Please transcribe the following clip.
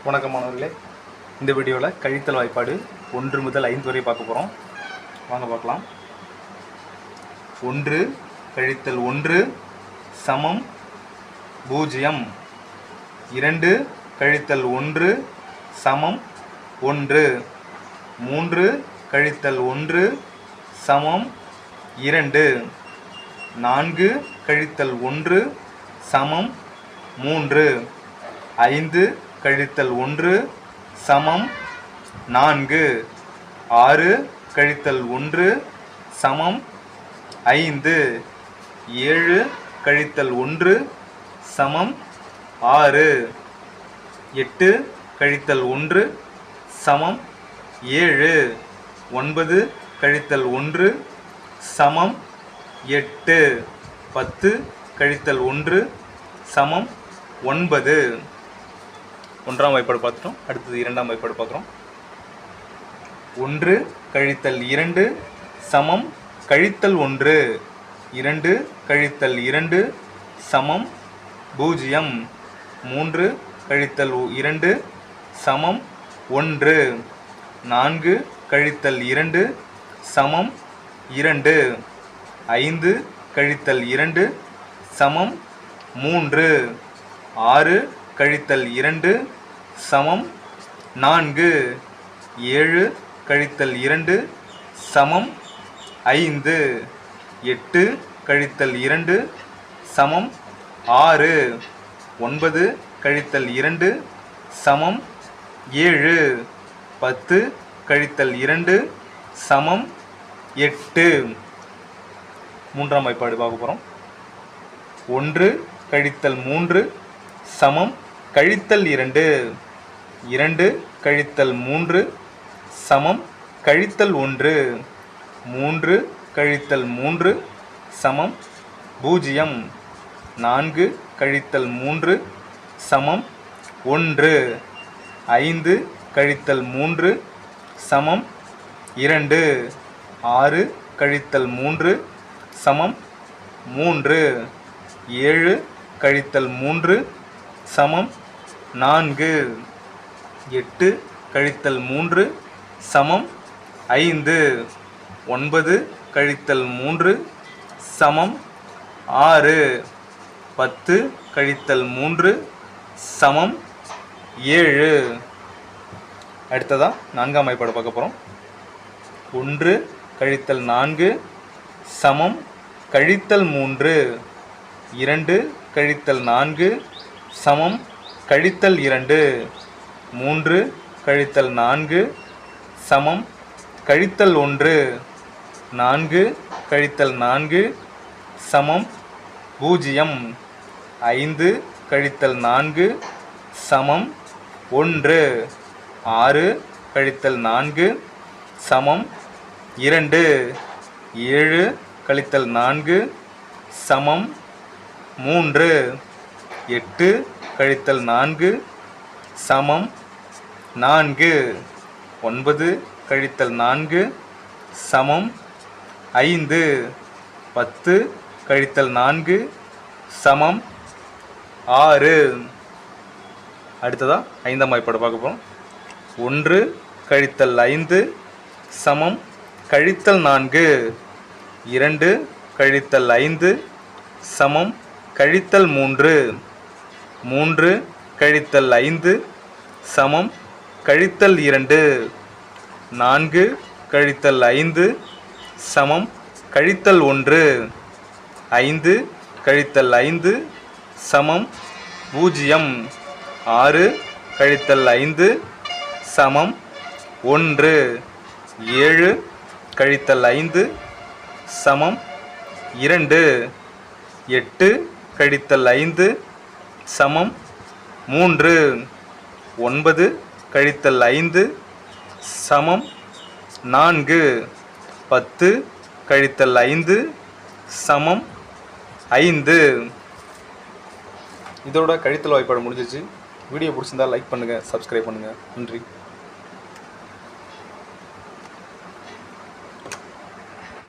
வணக்கம் மாணவர்களே. இந்த வீடியோவில் கழித்தல் வாய்ப்பாடு 1 முதல் 5 வரை பார்க்க போகிறோம். வாங்க பார்க்கலாம். 1 கழித்தல் 1 சமம் 0. 2 கழித்தல் 1 சமம் 1. 3 கழித்தல் 1 சமம் 2. 4 கழித்தல் 1 சமம் 3. 5 கழித்தல் 1 சமம் 4. 6 கழித்தல் 1 சமம் 5. 7 கழித்தல் 1 சமம் 6. 8 கழித்தல் 1 சமம் 7. 9 கழித்தல் 1 சமம் 8. 10 கழித்தல் 1 சமம் 9. ஒன்றாம் வாய்ப்பாடு பார்த்துட்டோம். அடுத்தது இரண்டாம் வாய்ப்பாடு பார்க்குறோம். 1 கழித்தல் 2 சமம் கழித்தல் 1. 2 கழித்தல் 2 சமம் 0. 3 கழித்தல் 2 சமம் 1. 4 கழித்தல் 2 சமம் 2. 5 கழித்தல் 2 சமம் 3. 6 கழித்தல் 2 சமம் 4. 7 கழித்தல் 2 சமம் 5. 8 கழித்தல் 2 சமம் 6. 9 கழித்தல் 2 சமம் 7. 10 கழித்தல் 2 சமம் 8. மூன்றாம் வாய்ப்பாடு பார்க்க போகிறோம். 1 கழித்தல் 3 சமம் கழித்தல் 2. 2 கழித்தல் 3 சமம் கழித்தல் 1. 3 கழித்தல் 3 சமம் 0. 4 கழித்தல் 3 சமம் 1. 5 கழித்தல் 3 சமம் 2. 6 கழித்தல் 3 சமம் 3. 7 கழித்தல் 3 சமம் 4. 8 கழித்தல் 3 சமம் 5. 9 கழித்தல் 3 சமம் 6. 10 கழித்தல் 3 சமம் 7. அடுத்ததா நான்காம் வாய்ப்பாடு பார்க்க போகிறோம். 1 கழித்தல் 4 சமம் கழித்தல் 3. 2 கழித்தல் 4 சமம் கழித்தல் 2. 3 கழித்தல் 4 சமம் கழித்தல் 1. 4 கழித்தல் 4 சமம் 0. 5 கழித்தல் 4 சமம் 1. 6 கழித்தல் 4 சமம் 2. 7 கழித்தல் 4 சமம் 3. 8 கழித்தல் 4 சமம் 4. 9 கழித்தல் 4 சமம் 5. 10 கழித்தல் 4 சமம் 6. அடுத்ததா ஐந்தாம் வாய்ப்பாடு பார்க்க போகிறோம். 1 கழித்தல் 5 சமம் கழித்தல் 4. 2 கழித்தல் 5 சமம் கழித்தல் 3. 3 கழித்தல் 5 சமம் கழித்தல் 2. 4 கழித்தல் 5 சமம் கழித்தல் 1. 5 கழித்தல் 5 சமம் 0. 6 கழித்தல் 5 சமம் 1. 7 கழித்தல் 5 சமம் 2. 8 கழித்தல் 5 சமம் 3. 9 கழித்தல் 5 சமம் 4. 10 கழித்தல் 5 சமம் 5. இதோட கழித்தல் வாய்ப்பாடு முடிஞ்சிச்சு. வீடியோ பிடிச்சிருந்தா லைக் பண்ணுங்கள், சப்ஸ்கிரைப் பண்ணுங்கள். நன்றி.